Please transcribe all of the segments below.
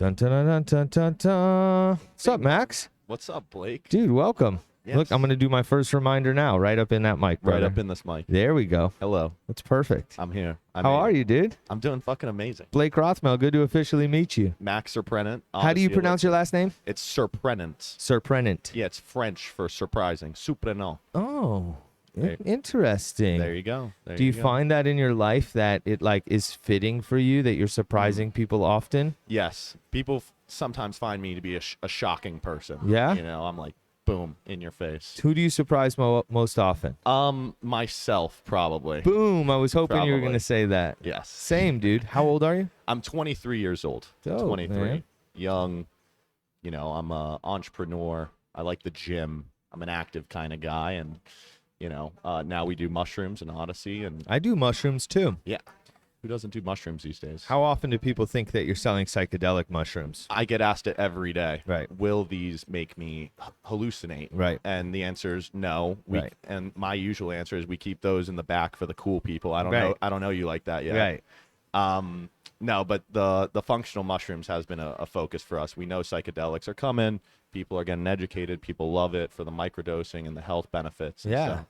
Dun, dun, dun, dun, dun, dun, dun. What's up, Max? What's up, Blake? Dude, welcome. Yes. Look, I'm going to do my first reminder now, right up in that mic, brother. Right up in this mic. There we go. Hello. That's perfect. I'm here. How are you, dude? I'm doing fucking amazing. Blake Rothmel, good to officially meet you. Max Surprenant. How do you pronounce your last name? It's Surprenant. Surprenant. Yeah, it's French for surprising. Surprenant. Oh, There- interesting. There you go. Do you find that in your life that it like is fitting for you, that you're surprising people often? Yes. People sometimes find me to be a shocking person. Yeah? You know, I'm like, boom, in your face. Who do you surprise most often? Myself, probably. Boom, I was hoping you were Probably. going to say that. Yes. Same, dude. How old are you? I'm 23 years old. Dope, 23. man. Young. You know, I'm a entrepreneur. I like the gym. I'm an active kind of guy. And, you know, now we do mushrooms and Odyssey. And I do mushrooms too. yeah, who doesn't do mushrooms these days? How often do people think that you're selling psychedelic mushrooms? I get asked it every day. Right. Will these make me hallucinate? Right. And the answer is no. Right. And my usual answer is we keep those in the back for the cool people. I don't Right. know. I don't know you like that yet. Right. No, but the functional mushrooms has been a focus for us. We know psychedelics are coming. People are getting educated. People love it for the microdosing and the health benefits. And Yeah. so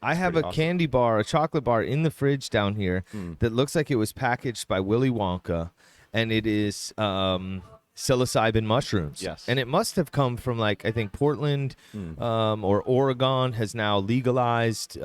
I have a pretty awesome. candy bar, a chocolate bar in the fridge down here that looks like it was packaged by Willy Wonka, and it is psilocybin mushrooms. Yes. And it must have come from, like, I think Portland or Oregon has now legalized,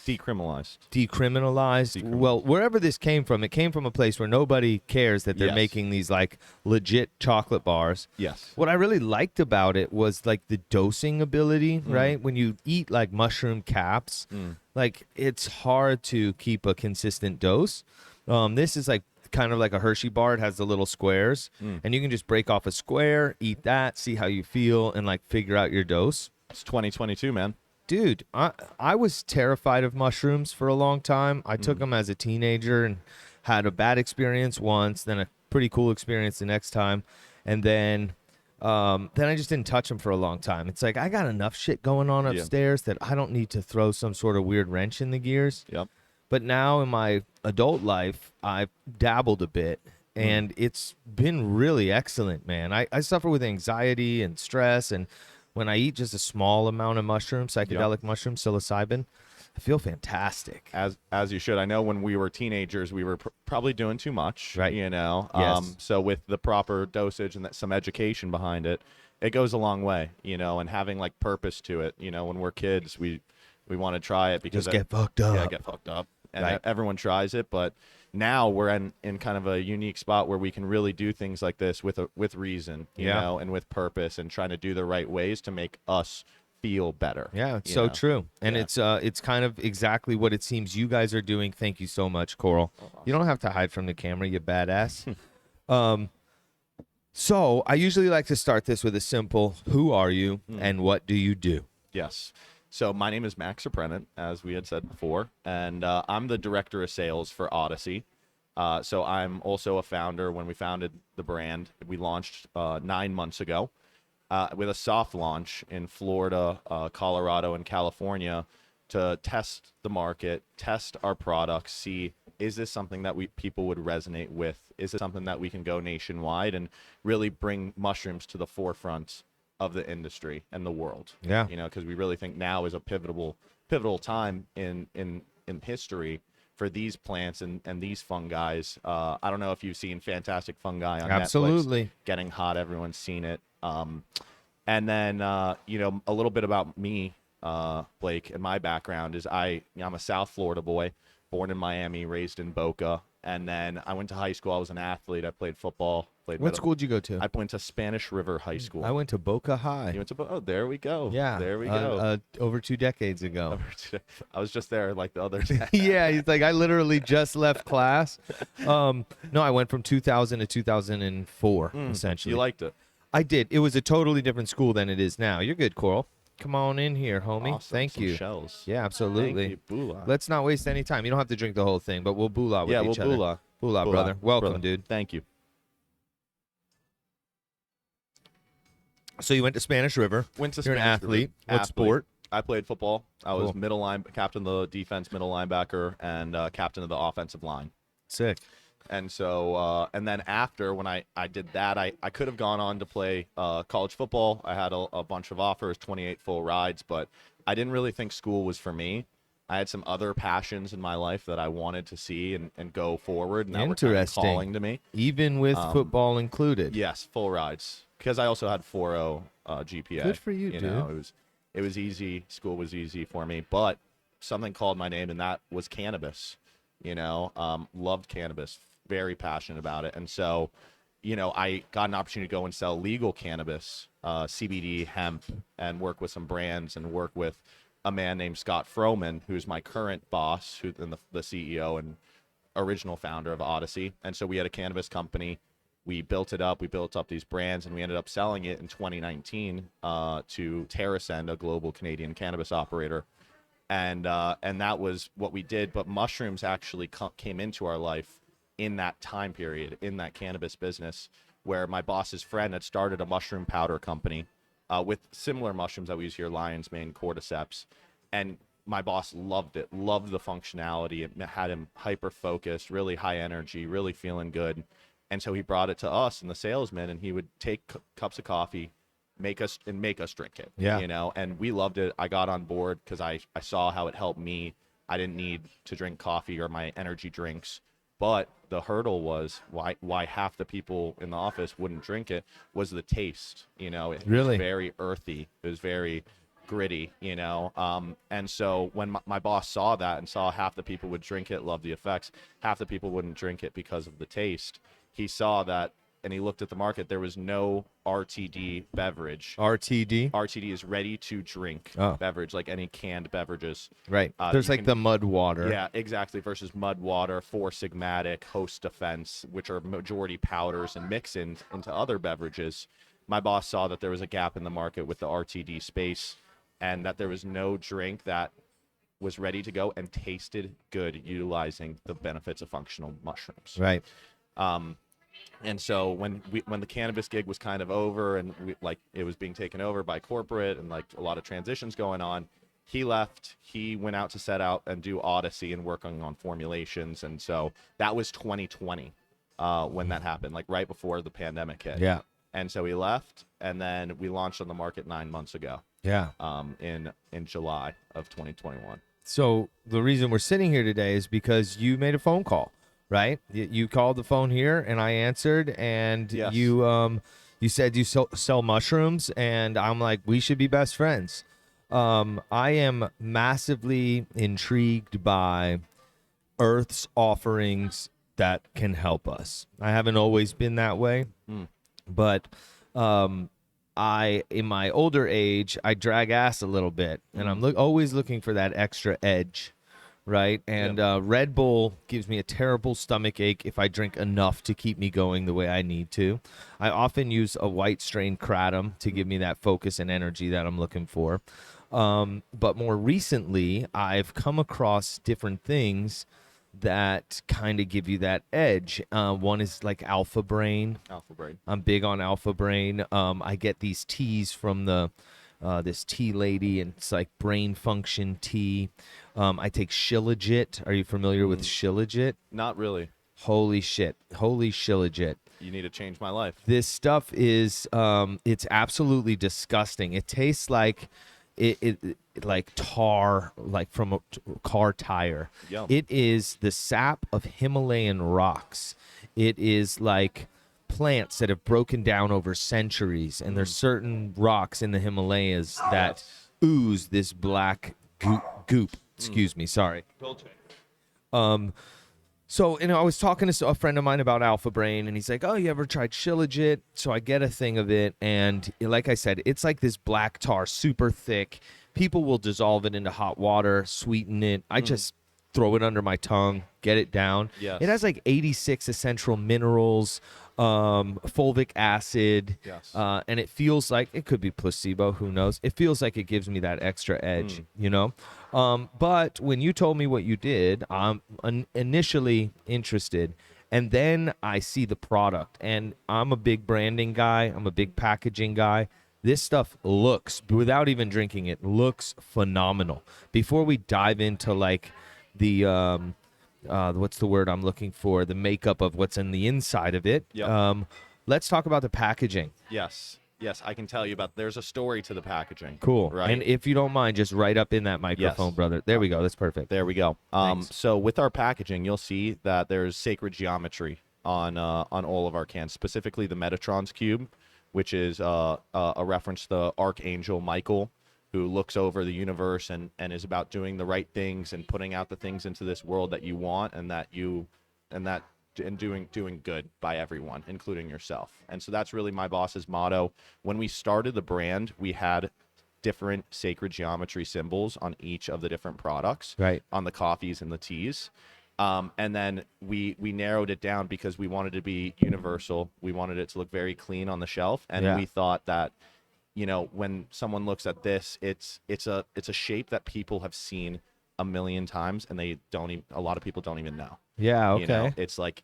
decriminalized. Well, wherever this came from, it came from a place where nobody cares that they're Yes. making these, like, legit chocolate bars. Yes. What I really liked about it was like the dosing ability, right? When you eat like mushroom caps, like it's hard to keep a consistent dose. This is like kind of like a Hershey bar. It has the little squares, and you can just break off a square, eat that, see how you feel, and like figure out your dose. It's 2022, man. Dude, I was terrified of mushrooms for a long time. I took them as a teenager and had a bad experience once, then a pretty cool experience the next time, and then I just didn't touch them for a long time. It's like I got enough shit going on upstairs that I don't need to throw some sort of weird wrench in the gears. Yep. But now in my adult life, I've dabbled a bit, and it's been really excellent, man. I suffer with anxiety and stress, and when I eat just a small amount of mushrooms, psychedelic mushrooms, psilocybin, I feel fantastic. As you should. I know when we were teenagers, we were probably doing too much, Right. You know. Yes. So with the proper dosage and some education behind it, it goes a long way, you know. And having like purpose to it, you know. When we're kids, we want to try it because Just get fucked up. Yeah, get fucked up, and Right. everyone tries it. But now we're in kind of a unique spot where we can really do things like this with reason, you Yeah. know, and with purpose, and trying to do the right ways to make us feel better. Yeah, it's you so know? true. And Yeah. it's kind of exactly what it seems you guys are doing. Thank you so much, Coral. You don't have to hide from the camera, you badass. So I usually like to start this with a simple, who are you and what do you do? Yes. So my name is Max Surprenant, as we had said before, and I'm the director of sales for Odyssey. So I'm also a founder. When we founded the brand, we launched 9 months ago with a soft launch in Florida, Colorado, and California to test the market, test our products, see is this something that people would resonate with? Is it something that we can go nationwide and really bring mushrooms to the forefront of the industry and the world? Yeah. You know, because we really think now is a pivotal time in history for these plants and these fungi. I don't know if you've seen Fantastic Fungi on Absolutely. Netflix. Getting hot. Everyone's seen it. And then, you know, a little bit about me, Blake, and my background is I'm a South Florida boy, born in Miami, raised in Boca. And then I went to high school. I was an athlete. I played football. What school did you go to? I went to Spanish River High School. I went to Boca High. You went to Oh, there we go. Yeah. There we go. Over 2 decades ago. I was just there like the other day. Yeah, he's like, I literally just left class. No, I went from 2000 to 2004, essentially. You liked it. I did. It was a totally different school than it is now. You're good, Coral. Come on in here, homie. Awesome. Thank Some you. Shells. Yeah, absolutely. Thank you. Boolah. Let's not waste any time. You don't have to drink the whole thing, but we'll boolah with each other. Boolah. Boolah, brother. Welcome, brother. dude. Thank you. So you went to Spanish River. Went to You're an Spanish River. athlete. What sport? I played football. I was Cool. captain of the defense, middle linebacker, and captain of the offensive line. Sick. And so, and then after, when I did that, I could have gone on to play college football. I had a bunch of offers, 28 full rides, but I didn't really think school was for me. I had some other passions in my life that I wanted to see and go forward, and that were kind of Interesting. calling to me. Even with football included. Yes, full rides, because I also had 4.0 GPA. Good for you, You dude. know, it was easy. School was easy for me, but something called my name, and that was cannabis. You know, loved cannabis, very passionate about it, and so, you know, I got an opportunity to go and sell legal cannabis, CBD, hemp, and work with some brands and work with a man named Scott Froman, who's my current boss, who's the CEO and original founder of Odyssey. And so we had a cannabis company. We built it up. We built up these brands, and we ended up selling it in 2019 to TerraSend, a global Canadian cannabis operator. And that was what we did. But mushrooms actually came into our life in that time period, in that cannabis business, where my boss's friend had started a mushroom powder company with similar mushrooms that we use here, lion's mane, cordyceps. And my boss loved it, loved the functionality. It had him hyper focused, really high energy, really feeling good. And so he brought it to us and the salesman, and he would take cups of coffee, make us drink it. Yeah. You know, and we loved it. I got on board because I saw how it helped me. I didn't need to drink coffee or my energy drinks. But the hurdle was why half the people in the office wouldn't drink it was the taste. You know, it Really? was very earthy. It was very gritty, you know. And so when my boss saw that and saw half the people would drink it, love the effects, half the people wouldn't drink it because of the taste, he saw that and he looked at the market. There was no RTD beverage. RTD? RTD is ready to drink beverage, like any canned beverages. Right. There's like the mud water. Yeah, exactly. Versus mud water, Four Sigmatic, Host Defense, which are majority powders and mix-ins into other beverages. My boss saw that there was a gap in the market with the RTD space, and that there was no drink that was ready to go and tasted good utilizing the benefits of functional mushrooms. Right. And so when the cannabis gig was kind of over and it was being taken over by corporate and like a lot of transitions going on, he left. He went out to set out and do Odyssey and working on formulations. And so that was 2020 when that happened, like right before the pandemic hit. Yeah. And so he left, and then we launched on the market 9 months ago. Yeah. In July of 2021. So the reason we're sitting here today is because you made a phone call, right? You called the phone here, and I answered, and Yes. you said you sell mushrooms, and I'm like, we should be best friends. I am massively intrigued by Earth's offerings that can help us. I haven't always been that way, but in my older age, I drag ass a little bit, and I'm always looking for that extra edge, right? And Red Bull gives me a terrible stomach ache if I drink enough to keep me going the way I need to. I often use a white strain kratom to give me that focus and energy that I'm looking for. But more recently, I've come across different things that kind of give you that edge. One is like Alpha Brain. Alpha Brain. I'm big on Alpha Brain. I get these teas from this tea lady, and it's like brain function tea. I take Shilajit. Are you familiar with Shilajit? Not really. Holy shit. Holy Shilajit. You need to change my life. This stuff is it's absolutely disgusting. It tastes like it like tar, like from a car tire. Yum. It is the sap of Himalayan rocks. It is like plants that have broken down over centuries, and there's certain rocks in the Himalayas that ooze this black goop. Excuse me, sorry. So, I was talking to a friend of mine about Alpha Brain, and he's like, oh, you ever tried Shilajit? So I get a thing of it, and like I said, it's like this black tar, super thick. People will dissolve it into hot water, sweeten it. I just throw it under my tongue, get it down. Yes. It has like 86 essential minerals, fulvic acid, and it feels like, it could be placebo, who knows? It feels like it gives me that extra edge, But when you told me what you did, I'm initially interested, and then I see the product, and I'm a big branding guy. I'm a big packaging guy. This stuff looks, without even drinking it, looks phenomenal. Before we dive into like the what's the word I'm looking for? The makeup of what's in the inside of it. Yep. Let's talk about the packaging. Yes. Yes, I can tell you about. There's a story to the packaging. Cool. Right. And if you don't mind, just right up in that microphone, Yes. brother. There we go. That's perfect. There we go. Thanks. So with our packaging, you'll see that there's sacred geometry on all of our cans, specifically the Metatron's cube, which is a reference to the Archangel Michael, who looks over the universe and is about doing the right things and putting out the things into this world that you want and doing good by everyone, including yourself. And so that's really my boss's motto. When we started the brand, we had different sacred geometry symbols on each of the different products, Right. on the coffees and the teas. And then we narrowed it down because we wanted it to be universal. We wanted it to look very clean on the shelf. And Yeah. we thought that, when someone looks at this, it's a shape that people have seen a million times, and a lot of people don't even know. Yeah. Okay. It's like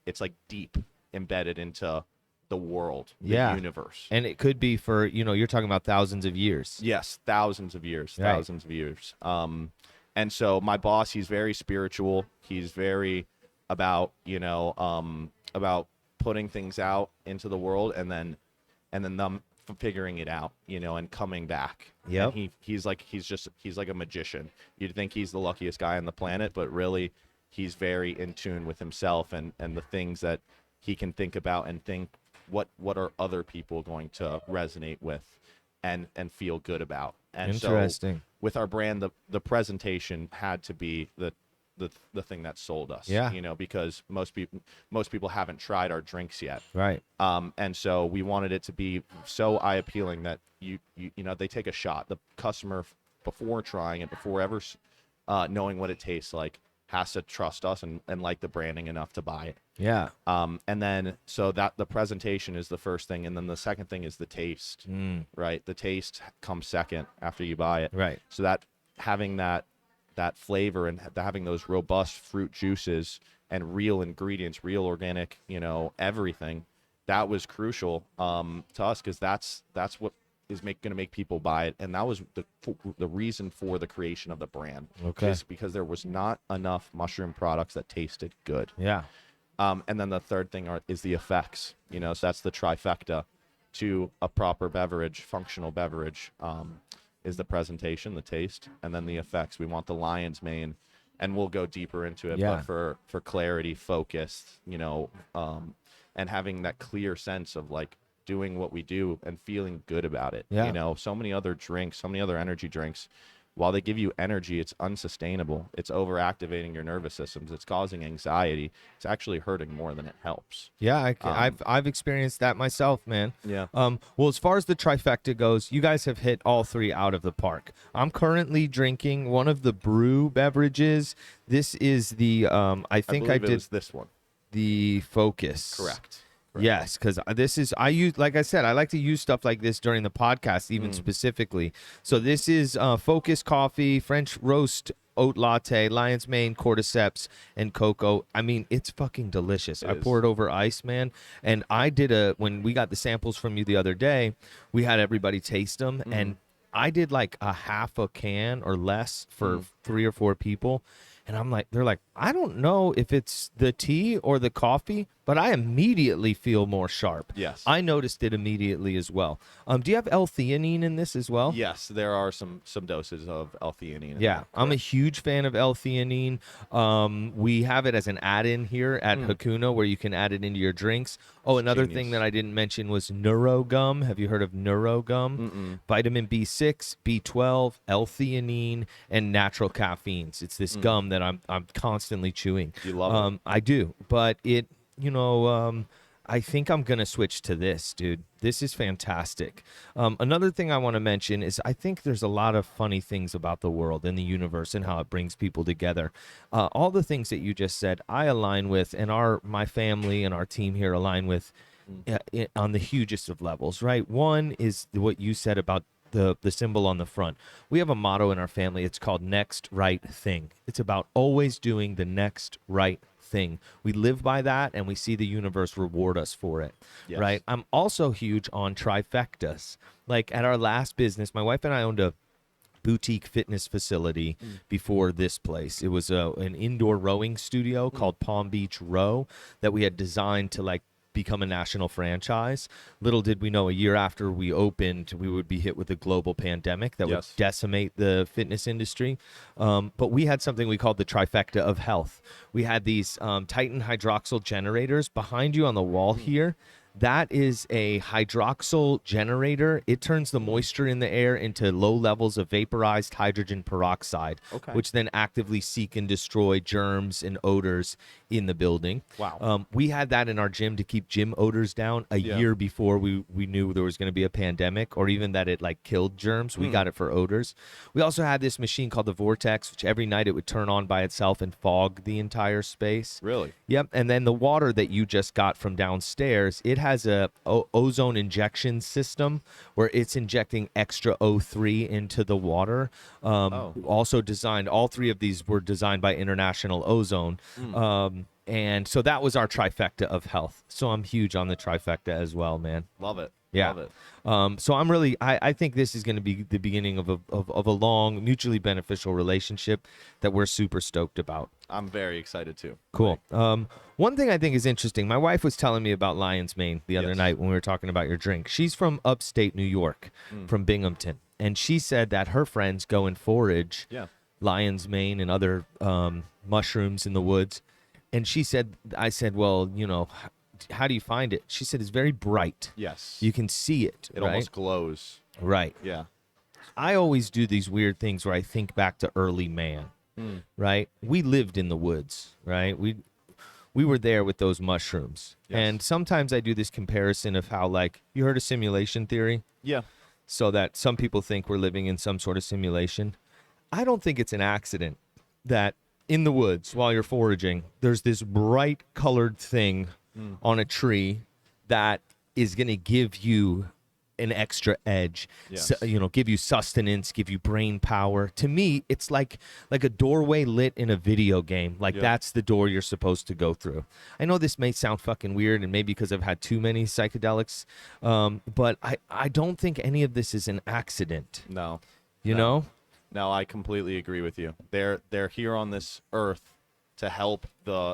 deep embedded into the world, the Yeah. universe. And it could be for, you're talking about thousands of years. Yes, thousands of years, Right. thousands of years. And so my boss, he's very spiritual. He's very about, about putting things out into the world and then them figuring it out, and coming back. Yep. And he's like a magician. You'd think he's the luckiest guy on the planet, but really he's very in tune with himself and the things that he can think about and think what are other people going to resonate with and feel good about. And Interesting. so with our brand, the presentation had to be the thing that sold us. Yeah. Because most people haven't tried our drinks yet. Right. And so we wanted it to be so eye appealing that they take a shot. The customer, before trying it, before ever knowing what it tastes like, has to trust us and like the branding enough to buy it. Yeah. And then so that the presentation is the first thing, and then the second thing is the taste. Right. The taste comes second after you buy it. Right. So that having that flavor and having those robust fruit juices and real ingredients, real organic, everything, that was crucial to us, because that's what is going to make people buy it. And that was the reason for the creation of the brand. Okay. Is because there was not enough mushroom products that tasted good. Yeah. And then the third thing is the effects, so that's the trifecta to a proper beverage, functional beverage, is the presentation, the taste, and then the effects. We want the lion's mane, and we'll go deeper into it. Yeah. But for clarity, focus, and having that clear sense of like doing what we do and feeling good about it. Yeah. So many other drinks, so many other energy drinks, while they give you energy, it's unsustainable. It's overactivating your nervous systems. It's causing anxiety. It's actually hurting more than it helps. Yeah, I've experienced that myself, man. Yeah. Well, as far as the trifecta goes, you guys have hit all three out of the park. I'm currently drinking one of the brew beverages. This is the I think I believe it did was this one. the Focus. Correct. Yes, because I use, like I said, I like to use stuff like this during the podcast, even specifically. So this is Focus Coffee, French Roast Oat Latte, Lion's Mane, Cordyceps, and cocoa. I mean, it's fucking delicious. I pour it over ice, man. And I did when we got the samples from you the other day, we had everybody taste them, and I did like a half a can or less for 3 or 4 people. And they're like, I don't know if it's the tea or the coffee, but I immediately feel more sharp. Yes. I noticed it immediately as well. Do you have L-theanine in this as well? Yes, there are some doses of L-theanine. Yeah, I'm a huge fan of L-theanine. We have it as an add-in here at Hakuna, where you can add it into your drinks. Oh, another thing that I didn't mention was NeuroGum. Have you heard of NeuroGum? Vitamin B6, B12, L-theanine, and natural caffeines. It's this gum that I'm constantly chewing. You love it? I do, but it, I think I'm going to switch to this, dude. This is fantastic. Another thing I want to mention is I think there's a lot of funny things about the world and the universe and how it brings people together. All the things that you just said, I align with, and my family and our team here align with on the hugest of levels, right? One is what you said about the symbol on the front. We have a motto in our family. It's called Next Right Thing. It's about always doing the next right thing. We live by that, and we see the universe reward us for it. Yes. Right? I'm also huge on trifectas. Like at our last business, my wife and I owned a boutique fitness facility before this place. It was an indoor rowing studio called Palm Beach Row that we had designed to like become a national franchise. Little did we know, a year after we opened, we would be hit with a global pandemic that would decimate the fitness industry. But we had something we called the trifecta of health. We had these Titan hydroxyl generators behind you on the wall here. That is a hydroxyl generator. It turns the moisture in the air into low levels of vaporized hydrogen peroxide, which then actively seek and destroy germs and odors in the building. Wow. We had that in our gym to keep gym odors down a year before we knew there was going to be a pandemic, or even that it like killed germs. We got it for odors. We also had this machine called the Vortex, which every night it would turn on by itself and fog the entire space. Really? Yep. And then the water that you just got from downstairs, it has a ozone injection system where it's injecting extra O3 into the water. Also designed, all three of these were designed by International Ozone. And so that was our trifecta of health. So I'm huge on the trifecta as well, man. Love it. Yeah. Love it. So I'm really, I think this is going to be the beginning of a long, mutually beneficial relationship that we're super stoked about. I'm very excited too. Cool. One thing I think is interesting, my wife was telling me about lion's mane the other night when we were talking about your drink. She's from upstate New York, from Binghamton. And she said that her friends go and forage lion's mane and other mushrooms in the woods. And she said, I said, well, you know, how do you find it? She said it's very bright. Yes. You can see it. It right? almost glows. Right. Yeah. I always do these weird things where I think back to early man. Right? We lived in the woods, right? We were there with those mushrooms. Yes. And sometimes I do this comparison of how, like, you heard of simulation theory? Yeah. So that some people think we're living in some sort of simulation. I don't think it's an accident that in the woods while you're foraging, there's this bright colored thing on a tree that is going to give you an extra edge, you know, give you sustenance, give you brain power. To me, it's like a doorway lit in a video game. Like that's the door you're supposed to go through. I know this may sound fucking weird, and maybe because I've had too many psychedelics, but I don't think any of this is an accident. No. You know? No, I completely agree with you. They're here on this earth to help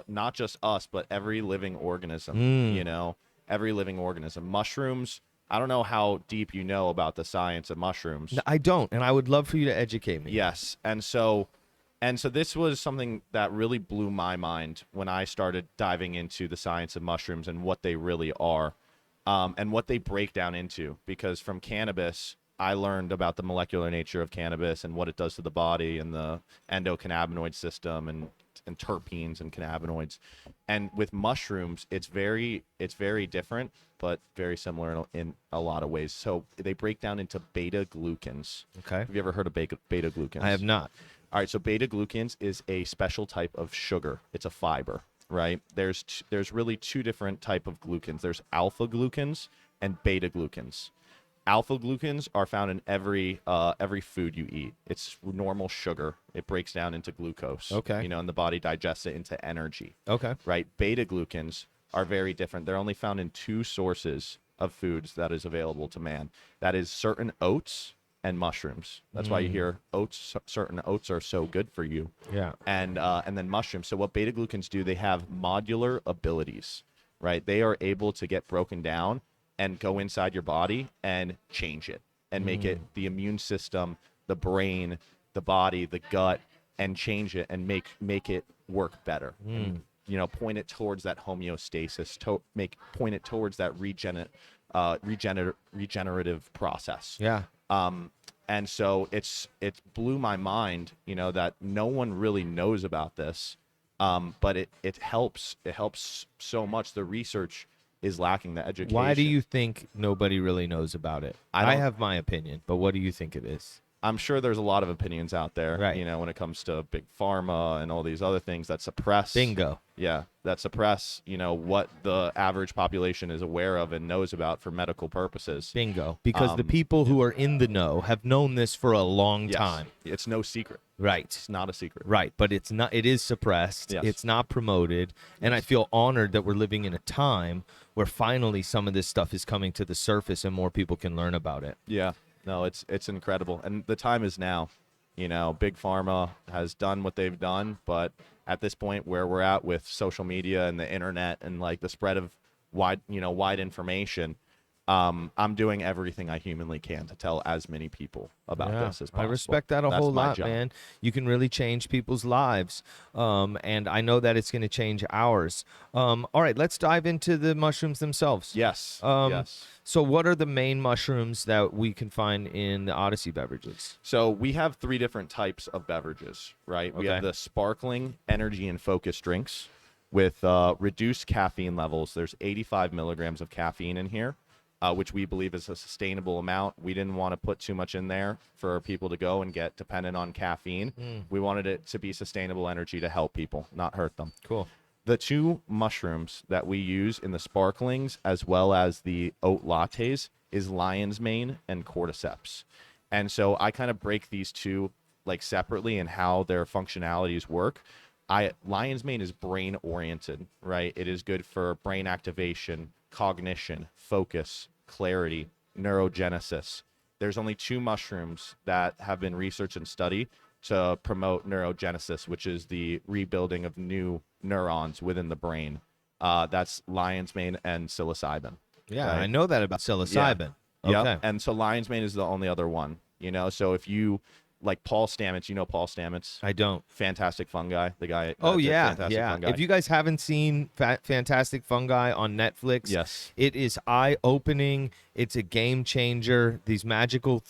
not just us, but every living organism, you know, every living organism. Mushrooms, I don't know how deep you know about the science of mushrooms. No, I don't, and I would love for you to educate me. Yes, and so this was something that really blew my mind when I started diving into the science of mushrooms and what they really are, and what they break down into. Because from cannabis, I learned about the molecular nature of cannabis and what it does to the body and the endocannabinoid system and terpenes and cannabinoids. And with mushrooms, it's very different, but very similar in a lot of ways. So they break down into beta glucans. Okay. Have you ever heard of beta glucans? I have not. All right. So beta glucans is a special type of sugar. It's a fiber, right? There's really two different type of glucans. There's alpha glucans and beta glucans. Alpha glucans are found in every food you eat. It's normal sugar. It breaks down into glucose. Okay. You know, and the body digests it into energy. Okay. Right? Beta glucans are very different. They're only found in two sources of foods that is available to man. That is certain oats and mushrooms. That's why you hear certain oats are so good for you. Yeah. And then mushrooms. So what beta glucans do, they have modular abilities, right? They are able to get broken down and go inside your body and change it and make it the immune system, the brain, the body, the gut, and change it and make it work better. And, you know, point it towards that homeostasis, point it towards that regenerative process. Yeah. And so it blew my mind, you know, that no one really knows about this, but it helps so much. The research is lacking, the education. Why do you think nobody really knows about it? I have my opinion, but what do you think it is? I'm sure there's a lot of opinions out there, right, you know, when it comes to big pharma and all these other things that suppress. Bingo. Yeah, that suppress, you know, what the average population is aware of and knows about for medical purposes. Bingo. Because the people who are in the know have known this for a long time. It's no secret. Right. It's not a secret. Right, but it's not. It is suppressed. Yes. It's not promoted, and I feel honored that we're living in a time where finally some of this stuff is coming to the surface and more people can learn about it. Yeah. No, it's incredible, and the time is now. You know, big pharma has done what they've done, but at this point where we're at with social media and the internet and like the spread of wide information, I'm doing everything I humanly can to tell as many people about this as possible. I respect that a That's whole my lot, job. man. You can really change people's lives. And I know that it's going to change ours. All right, let's dive into the mushrooms themselves. Yes. Um, Yes. So what are the main mushrooms that we can find in the Odyssey beverages? So we have 3 different types of beverages, right? We have Okay. the sparkling energy and focus drinks with reduced caffeine levels. There's 85 milligrams of caffeine in here, which we believe is a sustainable amount. We didn't want to put too much in there for people to go and get dependent on caffeine. We wanted it to be sustainable energy to help people, not hurt them. Cool. The 2 mushrooms that we use in the sparklings as well as the oat lattes is lion's mane and cordyceps. And so I kind of break these 2 like separately and how their functionalities work. Lion's mane is brain oriented, right? It is good for brain activation, cognition, focus, clarity, neurogenesis. There's only 2 mushrooms that have been researched and studied to promote neurogenesis, which is the rebuilding of new neurons within the brain. That's lion's mane and psilocybin. Yeah, Right. I know that about psilocybin. Okay. Yep. And so lion's mane is the only other one, you know? So if you like Paul Stamets, you know Paul Stamets? I don't. Fantastic Fungi, the guy. Oh did yeah, Fantastic yeah. Fungi. If you guys haven't seen Fantastic Fungi on Netflix, Yes. it is eye-opening. It's a game changer. These magical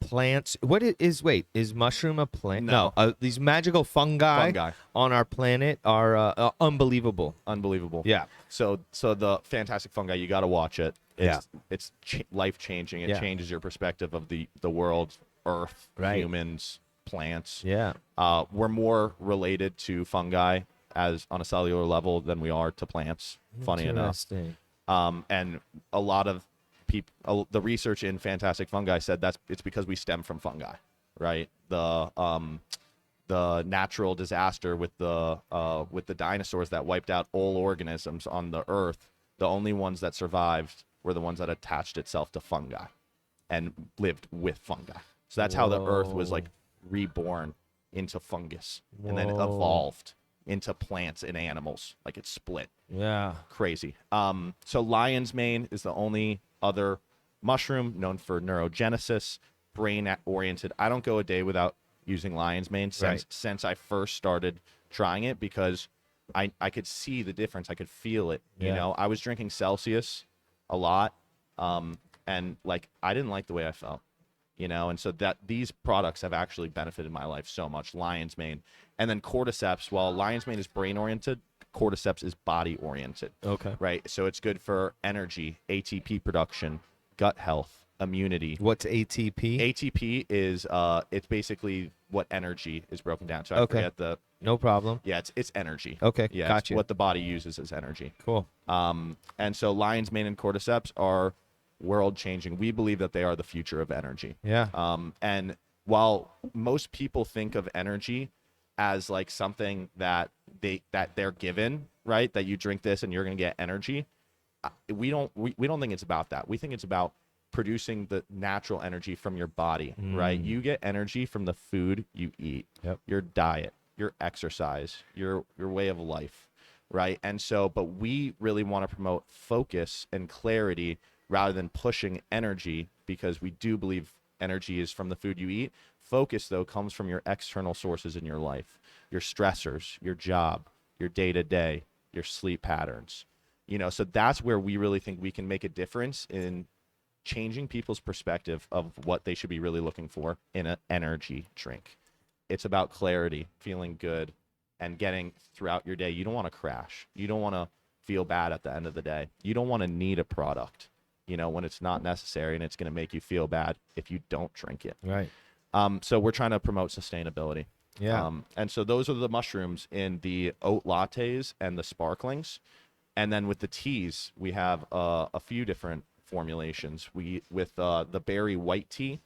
plants. Is mushroom a plant? No. These magical fungi on our planet are unbelievable. Unbelievable. Yeah. So the Fantastic Fungi, you got to watch it. It's life changing. It Yeah. changes your perspective of the world, Earth, Right. humans, plants. Yeah. We're more related to fungi as on a cellular level than we are to plants. Funny enough. Interesting. And a lot of people, the research in Fantastic Fungi said it's because we stem from fungi, right? The natural disaster with the dinosaurs that wiped out all organisms on the earth, the only ones that survived were the ones that attached itself to fungi and lived with fungi. So that's how the earth was like reborn into fungus and then it Whoa. evolved into plants and animals. Like it split. Yeah. Crazy. So lion's mane is the only other mushroom known for neurogenesis, brain oriented. I don't go a day without using lion's mane since I first started trying it because I could see the difference. I could feel it. Yeah. You know, I was drinking Celsius a lot, and like I didn't like the way I felt. You know, and so that these products have actually benefited my life so much. Lion's mane, and then cordyceps. While lion's mane is brain oriented, cordyceps is body oriented. Okay. Right. So it's good for energy, ATP production, gut health, immunity. What's ATP? ATP is it's basically what energy is broken down. So I Okay. forget the No problem. yeah, it's energy. Okay. Yeah, it's Gotcha. what the body uses as energy. Cool. And so lion's mane and cordyceps are world changing. We believe that they are the future of energy. Yeah. And while most people think of energy as like something that they're given, right? That you drink this and you're going to get energy. We don't think it's about that. We think it's about producing the natural energy from your body, right? You get energy from the food you eat, Yep. your diet, your exercise, your way of life, right? And so, but we really want to promote focus and clarity rather than pushing energy because we do believe energy is from the food you eat. Focus, though, comes from your external sources in your life, your stressors, your job, your day-to-day, your sleep patterns. You know, so that's where we really think we can make a difference in changing people's perspective of what they should be really looking for in an energy drink. It's about clarity, feeling good, and getting throughout your day. You don't want to crash. You don't want to feel bad at the end of the day. You don't want to need a product, you know, when it's not necessary and it's going to make you feel bad if you don't drink it. Right. So we're trying to promote sustainability. Yeah. And so those are the mushrooms in the oat lattes and the sparklings. And then with the teas, we have a few different formulations. With the berry white tea,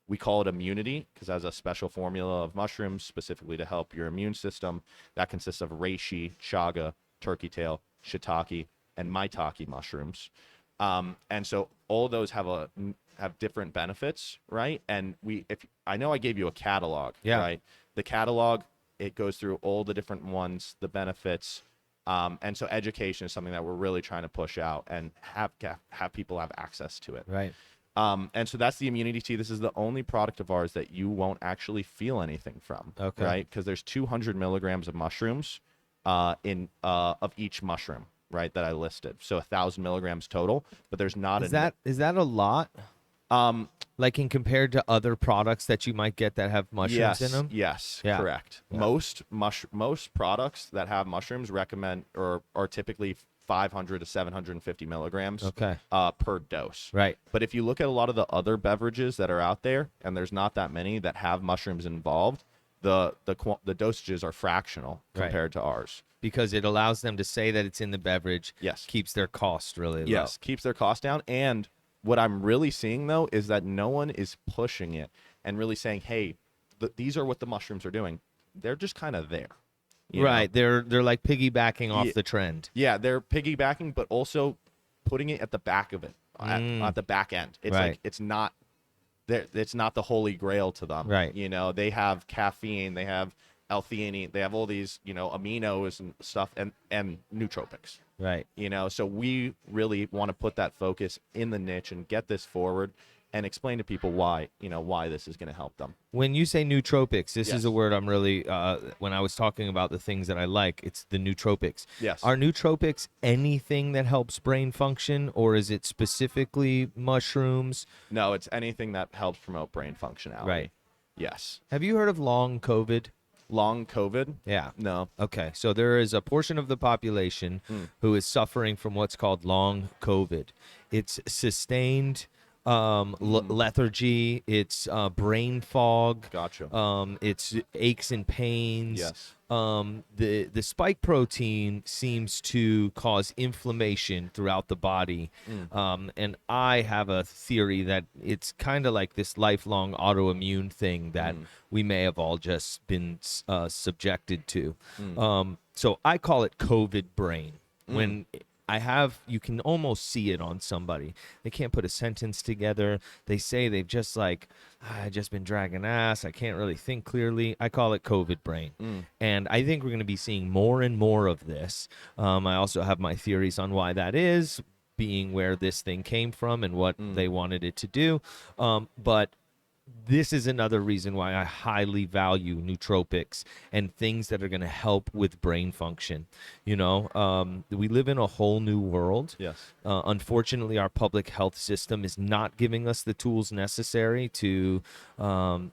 we call it immunity because it has a special formula of mushrooms specifically to help your immune system. That consists of reishi, chaga, turkey tail, shiitake, and maitake mushrooms. And so all those have different benefits, right? And if I know I gave you a catalog, Yeah. right? The catalog, it goes through all the different ones, the benefits. And so education is something that we're really trying to push out and have people have access to it. Right. And so that's the immunity tea. This is the only product of ours that you won't actually feel anything from. Okay. Right? Because there's 200 milligrams of mushrooms of each mushroom, right? That I listed. So 1,000 milligrams total. But there's not Is that a lot? Like in compared to other products that you might get that have mushrooms in them? Yes, Yeah. correct. Yeah. Most products that have mushrooms recommend or are typically 500 to 750 milligrams Okay. per dose. Right. But if you look at a lot of the other beverages that are out there, and there's not that many that have mushrooms involved, the dosages are fractional Right. compared to ours. Because it allows them to say that it's in the beverage. Yes. Keeps their cost really low. Yes, keeps their cost down. And what I'm really seeing, though, is that no one is pushing it and really saying, hey, these are what the mushrooms are doing. They're just kind of there. You Right. know? They're like piggybacking off Yeah. the trend. Yeah, they're piggybacking, but also putting it at the back of it, at the back end. It's Right. like it's not the holy grail to them. Right. You know, they have caffeine, they have L-theanine, they have all these, aminos and stuff and nootropics. Right. So we really want to put that focus in the niche and get this forward and explain to people why this is going to help them. When you say nootropics, this Yes. is a word I'm really, when I was talking about the things that I like, it's the nootropics. Yes. Are nootropics anything that helps brain function, or is it specifically mushrooms? No, it's anything that helps promote brain functionality. Right. Yes. Have you heard of long COVID? Long COVID? Yeah. No. Okay, so there is a portion of the population who is suffering from what's called long COVID. It's sustained lethargy, it's brain fog, Gotcha. it's aches and pains. Yes. The spike protein seems to cause inflammation throughout the body. And I have a theory that it's kind of like this lifelong autoimmune thing that we may have all just been subjected to. So I call it COVID brain. When you can almost see it on somebody. They can't put a sentence together. They say they've just I've just been dragging ass. I can't really think clearly. I call it COVID brain. And I think we're going to be seeing more and more of this. I also have my theories on why that is, being where this thing came from and what they wanted it to do. But this is another reason why I highly value nootropics and things that are going to help with brain function. We live in a whole new world. Yes. Unfortunately, our public health system is not giving us the tools necessary to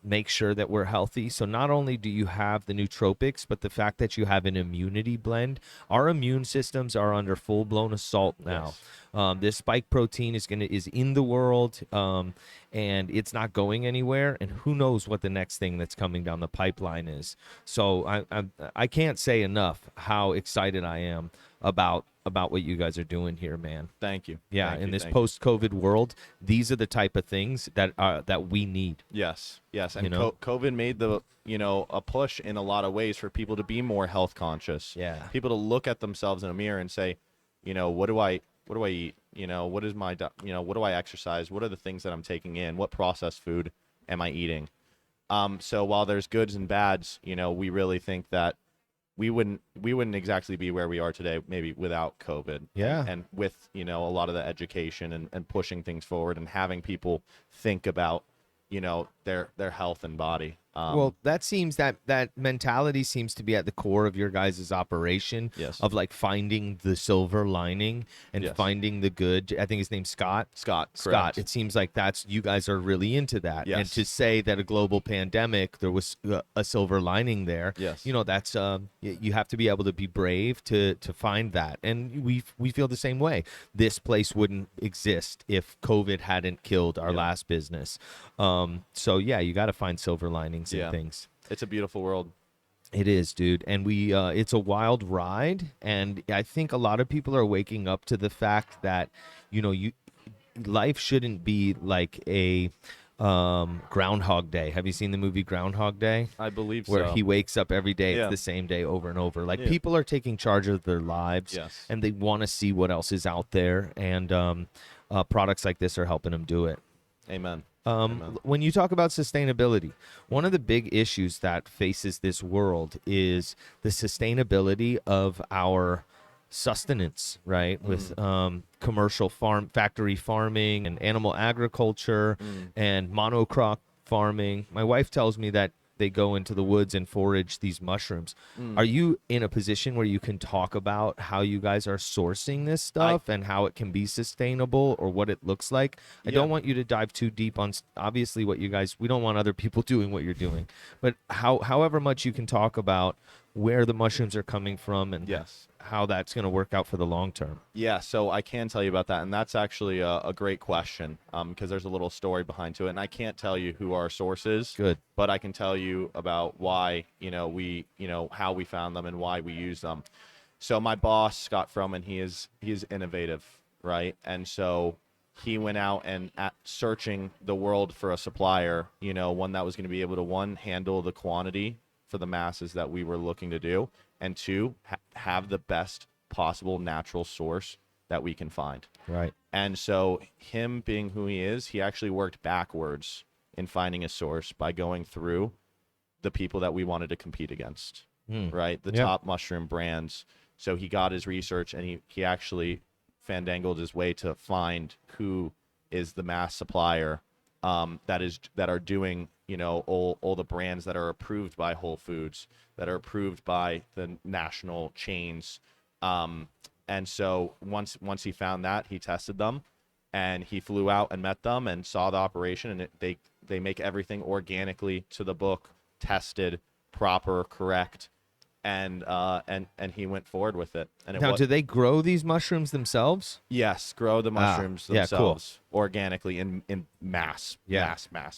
make sure that we're healthy. So not only do you have the nootropics, but the fact that you have an immunity blend, our immune systems are under full-blown assault now. Yes. This spike protein is in the world, and it's not going anywhere. And who knows what the next thing that's coming down the pipeline is. So I can't say enough how excited I am about what you guys are doing here, man. Thank you. Yeah, Thank in you, this thank you. post-COVID world, these are the type of things that we need. Yes. And COVID made a push in a lot of ways for people to be more health conscious. Yeah. People to look at themselves in a mirror and say, what do I eat? What is my, what do I exercise? What are the things that I'm taking in? What processed food am I eating? So while there's goods and bads, we really think that we wouldn't exactly be where we are today, maybe without COVID. Yeah. And with, a lot of the education and pushing things forward and having people think about, their health and body. Well, that mentality seems to be at the core of your guys' operation. Yes. Of finding the silver lining and Yes. finding the good. I think his name's Scott. Scott. It seems like you guys are really into that. Yes. And to say that a global pandemic, there was a silver lining there. Yes. That's you have to be able to be brave to find that. And we feel the same way. This place wouldn't exist if COVID hadn't killed our last business. So yeah, you got to find silver linings in things. It's a beautiful world. It is, dude. And it's a wild ride. And I think a lot of people are waking up to the fact that, life shouldn't be like a Groundhog Day. Have you seen the movie Groundhog Day? I believe Where so. he wakes up every day, Yeah. it's the same day over and over. Like Yeah. people are taking charge of their lives, Yes. and they want to see what else is out there, and products like this are helping them do it. Amen. Amen. When you talk about sustainability, one of the big issues that faces this world is the sustainability of our sustenance, right? With commercial factory farming and animal agriculture and monocrop farming. My wife tells me that they go into the woods and forage these mushrooms. Are you in a position where you can talk about how you guys are sourcing this stuff and how it can be sustainable or what it looks like? I don't want you to dive too deep on obviously what you guys, we don't want other people doing what you're doing, but however much you can talk about where the mushrooms are coming from and how that's going to work out for the long term. Yeah, so I can tell you about that, and that's actually a great question because there's a little story behind to it, and I can't tell you who our source is. Good. But I can tell you about why, how we found them and why we use them. So my boss, Scott Froman, he is innovative, right? And so he went out and searching the world for a supplier, one that was going to be able to, one, handle the quantity for the masses that we were looking to do, and two, have the best possible natural source that we can find. Right. And so him being who he is, he actually worked backwards in finding a source by going through the people that we wanted to compete against, right? The top mushroom brands. So he got his research and he actually fandangled his way to find who is the mass supplier that are doing, all the brands that are approved by Whole Foods, that are approved by the national chains. And so once he found that, he tested them, and he flew out and met them and saw the operation, and they make everything organically to the book, tested, proper, correct. And he went forward with it. And Now, do they grow these mushrooms themselves? Yes, grow the mushrooms themselves organically in mass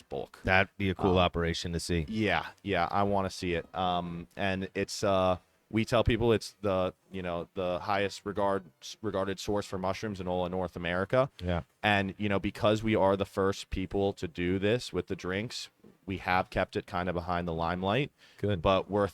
bulk. That'd be a cool operation to see. Yeah, I want to see it. And it's we tell people it's the highest regarded source for mushrooms in all of North America. Yeah. And because we are the first people to do this with the drinks, we have kept it kind of behind the limelight. Good. But we're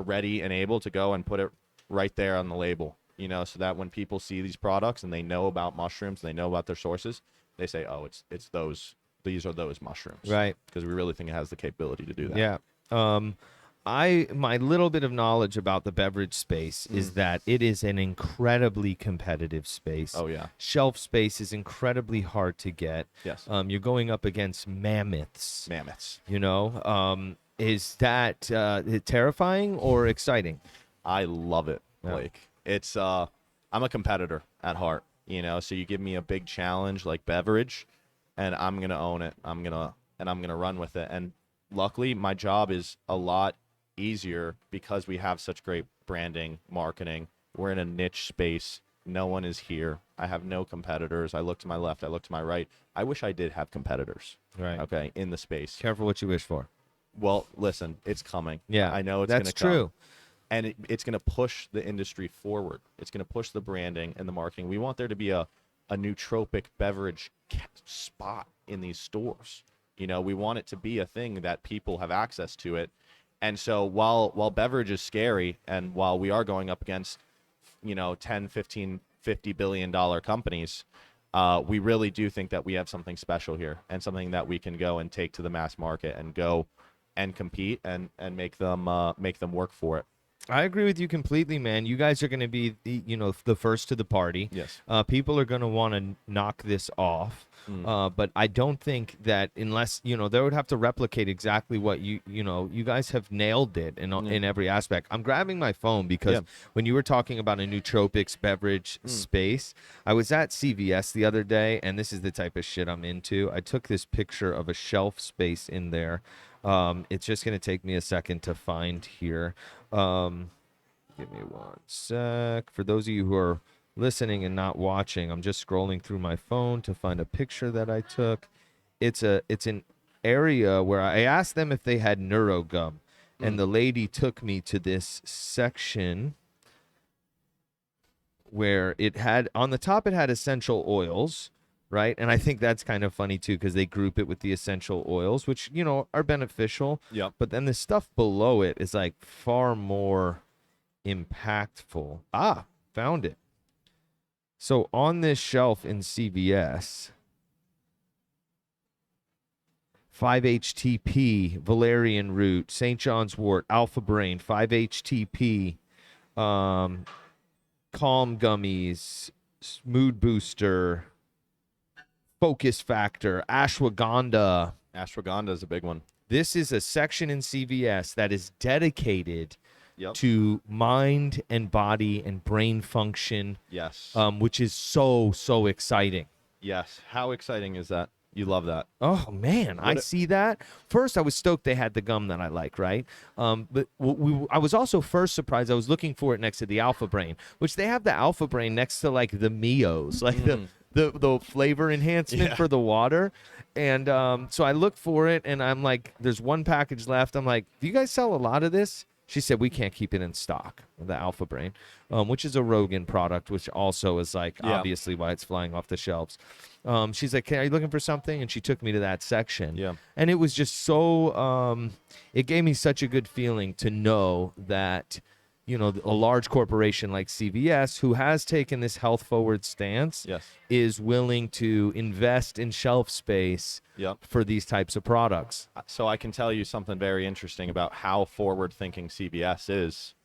ready and able to go and put it right there on the label, so that when people see these products and they know about mushrooms, they know about their sources, they say, oh, it's those. These are those mushrooms. Right. Because we really think it has the capability to do that. Yeah. My little bit of knowledge about the beverage space is that it is an incredibly competitive space. Oh, yeah. Shelf space is incredibly hard to get. Yes. You're going up against mammoths. Mammoths. Is that terrifying or exciting? I love it, Blake. It's I'm a competitor at heart, so you give me a big challenge like beverage, and I'm going to own it. I'm going to run with it. And luckily my job is a lot easier because we have such great branding, marketing. We're in a niche space. No one is here. I have no competitors. I look to my left. I look to my right. I wish I did have competitors. Right. Okay. In the space. Careful what you wish for. Well, listen, it's coming. Yeah. I know it's going to come. That's true. And it's going to push the industry forward. It's going to push the branding and the marketing. We want there to be a nootropic beverage spot in these stores. We want it to be a thing that people have access to it. And so while beverage is scary, and while we are going up against, 10, 15, $50 billion companies, we really do think that we have something special here and something that we can go and take to the mass market and go and compete and make them work for it. I agree with you completely, man. You guys are going to be, the first to the party. Yes. People are going to want to knock this off. But I don't think that unless, they would have to replicate exactly what you guys have nailed it in every aspect. I'm grabbing my phone because when you were talking about a nootropics beverage space, I was at CVS the other day, and this is the type of shit I'm into. I took this picture of a shelf space in there. It's just going to take me a second to find here. Give me one sec. For those of you who are listening and not watching, I'm just scrolling through my phone to find a picture that I took. It's an area where I asked them if they had NeuroGum, and the lady took me to this section where it had on the top, it had essential oils, right? And I think that's kind of funny too, because they group it with the essential oils, which, you know, are beneficial. Yep. But then the stuff below it is like far more impactful. Ah, found it. So on this shelf in CVS, 5-HTP, valerian root, St. John's wort, alpha brain, 5-HTP, calm gummies, mood booster, focus factor, ashwagandha. Ashwagandha is a big one. This is a section in CVS that is dedicated Yep. to mind and body and brain function, Yes. which is so exciting. Yes. How exciting is that? You love that. Oh man, I see that. First, I was stoked they had the gum that I like, right? But I was also first surprised. I was looking for it next to the Alpha Brain, which they have the Alpha Brain next to like the Mios, like the flavor enhancement for the water. And so I looked for it, and I'm like, there's one package left. I'm like, do you guys sell a lot of this? She said, we can't keep it in stock, the Alpha Brain, which is a Rogan product, which also is like obviously why it's flying off the shelves. She's like, are you looking for something? And she took me to that section. Yeah. And it was just so, it gave me such a good feeling to know that, you know, a large corporation like CVS, who has taken this health forward stance, is willing to invest in shelf space for these types of products. So I can tell you something very interesting about how forward-thinking CVS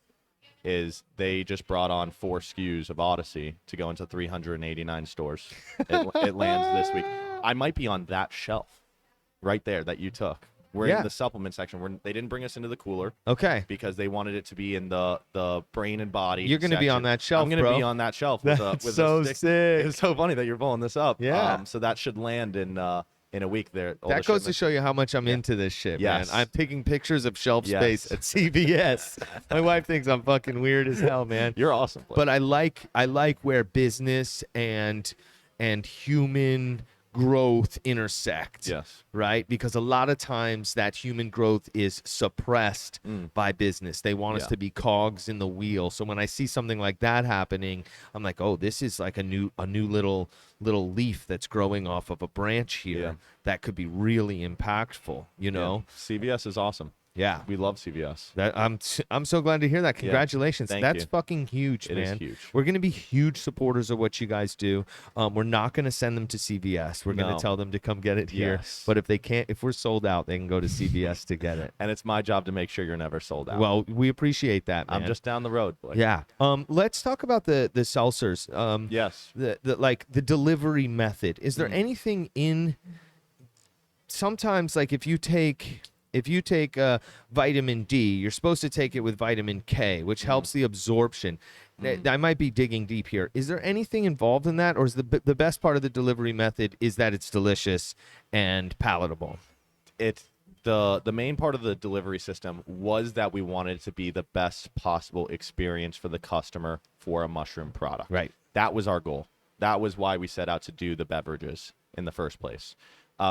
is they just brought on 4 SKUs of Odyssey to go into 389 stores. It lands this week. I might be on that shelf right there that you took. We're in the supplement section. They didn't bring us into the cooler. Okay. Because they wanted it to be in the brain and body. You're going to be on that shelf, I'm going to be on that shelf. That's with so a stick. sick. It's so funny that you're pulling this up. Yeah. So that should land in a week there. That goes to show you how much I'm into this shit, man. I'm taking pictures of shelf space at CVS. My wife thinks I'm fucking weird as hell, man. You're awesome. Blake. But I like where business and human growth intersect. Yes. Right? Because a lot of times that human growth is suppressed by business. They want us to be cogs in the wheel. So when I see something like that happening, I'm like, oh, this is like a new little leaf that's growing off of a branch here that could be really impactful, you know? CVS is awesome. Yeah. We love CVS. I'm so glad to hear that. Congratulations. Thank That's you. fucking huge, It man. is huge. We're going to be huge supporters of what you guys do. We're not going to send them to CVS. We're going to tell them to come get it here. Yes. But if we're sold out, they can go to CVS to get it. And it's my job to make sure you're never sold out. Well, we appreciate that, man. I'm just down the road, Blake. Yeah. Let's talk about the seltzers. Yes. The delivery method. Is there anything in sometimes, like if you take vitamin D, you're supposed to take it with vitamin K, which helps the absorption. I might be digging deep here. Is there anything involved in that, or is the best part of the delivery method is that it's delicious and palatable? It's the main part of the delivery system was that we wanted it to be the best possible experience for the customer for a mushroom product. Right. That was our goal. That was why we set out to do the beverages in the first place,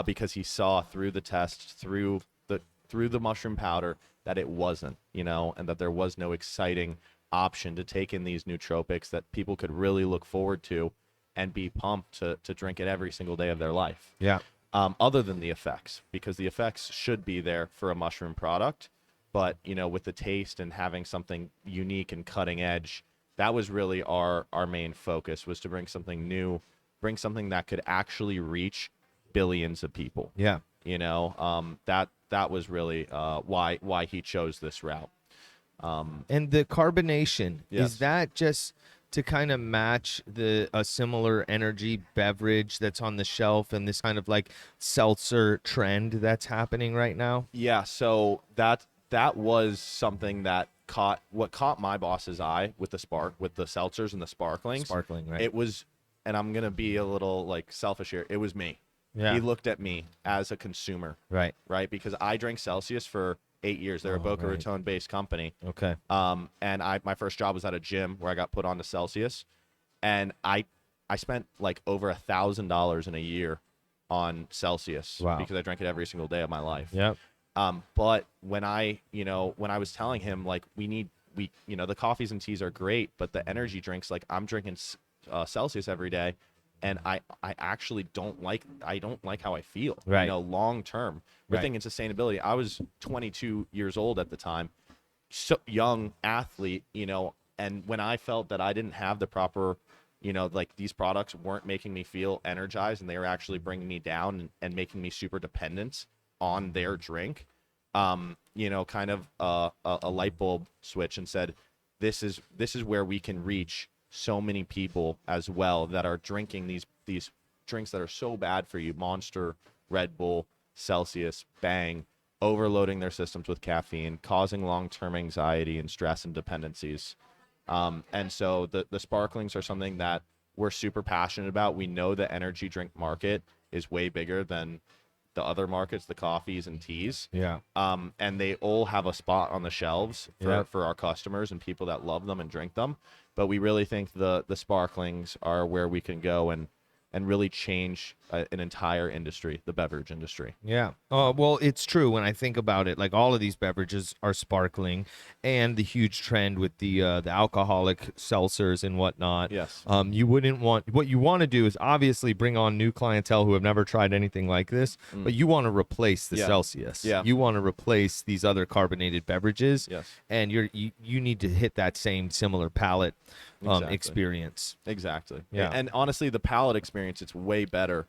because he saw through the test, through the mushroom powder, that it wasn't, and that there was no exciting option to take in these nootropics that people could really look forward to and be pumped to drink it every single day of their life. Yeah. Other than the effects, because the effects should be there for a mushroom product, but with the taste and having something unique and cutting edge, that was really our main focus, was to bring something new, bring something that could actually reach billions of people. Yeah. That was really why he chose this route. And the carbonation, Yes. is that just to kind of match a similar energy beverage that's on the shelf and this kind of like seltzer trend that's happening right now? Yeah, so that was something that caught my boss's eye with the seltzers and the sparklings. Sparkling, right? It was, and I'm gonna be a little like selfish here, it was me. Yeah. He looked at me as a consumer, Right. because I drank Celsius for 8 years. They're a Boca right. Raton based company. Okay. And my first job was at a gym where I got put on to Celsius, and I spent like over $1,000 in a year on Celsius. Wow. Because I drank it every single day of my life. Yep. But when I was telling him, like, the coffees and teas are great, but the energy drinks, like, I'm drinking Celsius every day, and I actually don't like how I feel. Right. Long term. We're Right. thinking sustainability. I was 22 years old at the time, so young athlete, and when I felt that I didn't have the proper, like these products weren't making me feel energized and they were actually bringing me down and making me super dependent on their drink, kind of a light bulb switch and said, this is where we can reach so many people as well that are drinking these drinks that are so bad for you, Monster, Red Bull, Celsius, Bang, overloading their systems with caffeine, causing long-term anxiety and stress and dependencies. And so the sparklings are something that we're super passionate about. We know the energy drink market is way bigger than the other markets, the coffees and teas. Yeah. And they all have a spot on the shelves Yep. for our customers and people that love them and drink them. But we really think the sparklings are where we can go and really change an entire industry, the beverage industry. Yeah. Well, it's true when I think about it. Like all of these beverages are sparkling, and the huge trend with the alcoholic seltzers and whatnot. Yes. You wouldn't want what you want to do is obviously bring on new clientele who have never tried anything like this, but you want to replace the Yeah. Celsius. Yeah. You want to replace these other carbonated beverages. Yes. And you need to hit that same similar palate Exactly. experience. Exactly. Yeah. And honestly, the palate experience, it's way better,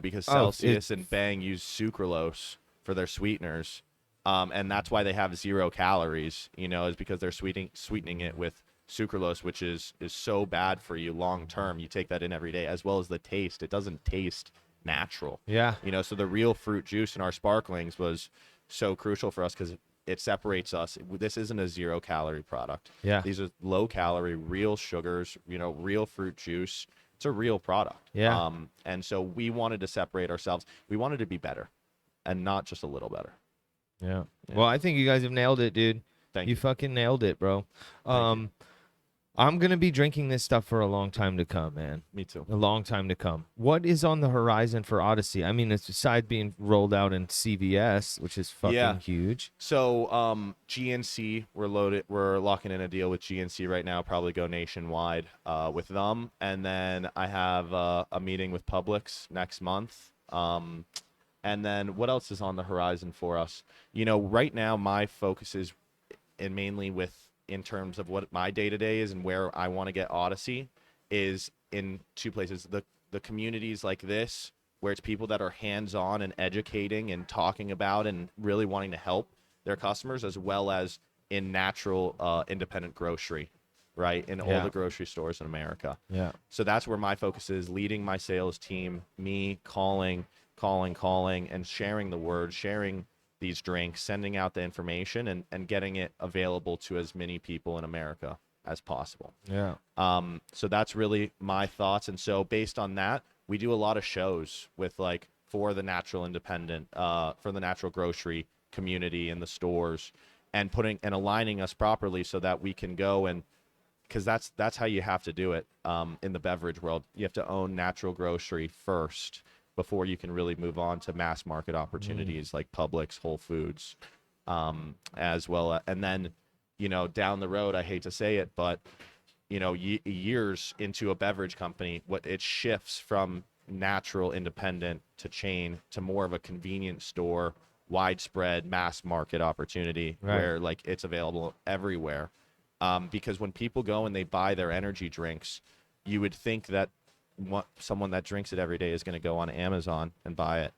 because Celsius and Bang use sucralose for their sweeteners. And that's why they have 0 calories, is because they're sweetening it with sucralose, which is so bad for you long term. You take that in every day, as well as the taste. It doesn't taste natural. Yeah. So the real fruit juice in our sparklings was so crucial for us because it separates us. This isn't a 0 calorie product. Yeah. These are low calorie, real sugars, real fruit juice. It's a real product. Yeah. And so we wanted to separate ourselves. We wanted to be better and not just a little better. Yeah. Well, I think you guys have nailed it, dude. Thank you. you. Fucking nailed it, bro. you. I'm going to be drinking this stuff for a long time to come, man. Me too. A long time to come. What is on the horizon for Odyssey? I mean, it's besides being rolled out in CVS, which is fucking huge. So GNC, we're locking in a deal with GNC right now, probably go nationwide with them. And then I have a meeting with Publix next month. And then what else is on the horizon for us? Right now my focus is mainly in terms of what my day-to-day is and where I want to get Odyssey is in 2 places. The communities like this, where it's people that are hands-on and educating and talking about and really wanting to help their customers, as well as in natural independent grocery, right? In all the grocery stores in America. Yeah. So that's where my focus is, leading my sales team, me calling, and sharing the word, sharing these drinks, sending out the information and getting it available to as many people in America as possible. Yeah. So that's really my thoughts. And so based on that, we do a lot of shows with for the natural independent, for the natural grocery community in the stores, and aligning us properly so that we can go and, because that's how you have to do it in the beverage world. You have to own natural grocery first before you can really move on to mass market opportunities like Publix, Whole Foods, as well. And then, down the road, I hate to say it, but, years into a beverage company, it shifts from natural independent to chain to more of a convenience store, widespread mass market opportunity where it's available everywhere. Because when people go and they buy their energy drinks, you would think that someone that drinks it every day is going to go on Amazon and buy it